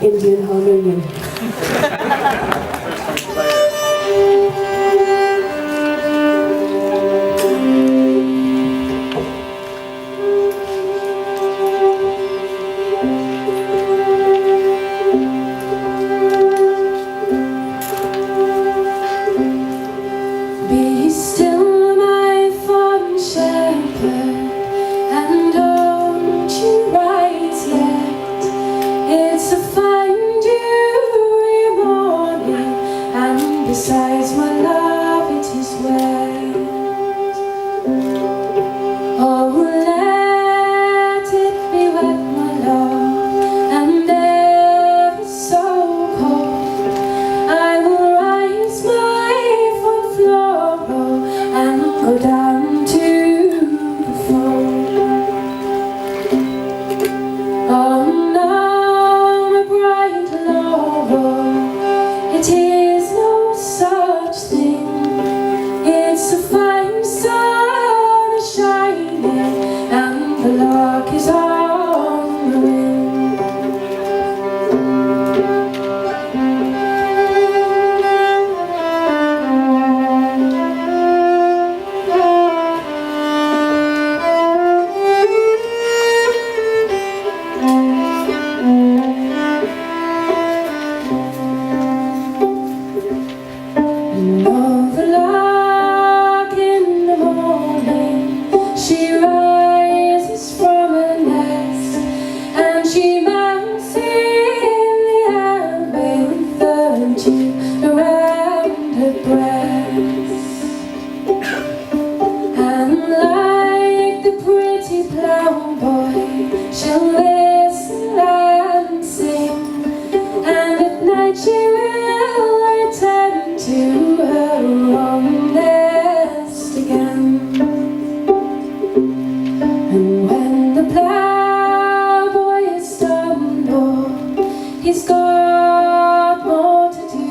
Indian harmonium. Be still, my fond shepherd, and don't you rise yet. It's a fine dewy morning, and besides, my love, it is wet. Oh, let it be wet, my love, and ever so cold. I will rise my fond floral and go down to the fold. Oh no, my bright laurel, it is no such thing. It's a fine sun shining, and the lark is on the wing. Oh, the lark in the morning, she rises from her nest, and she mounts in the air with the dew around her breast. And like the pretty plowboy, she'll whistle and sing, and at night she will return to her own nest again. And when the plowboy is stumbled, he's got more to do.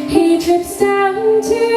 He trips down to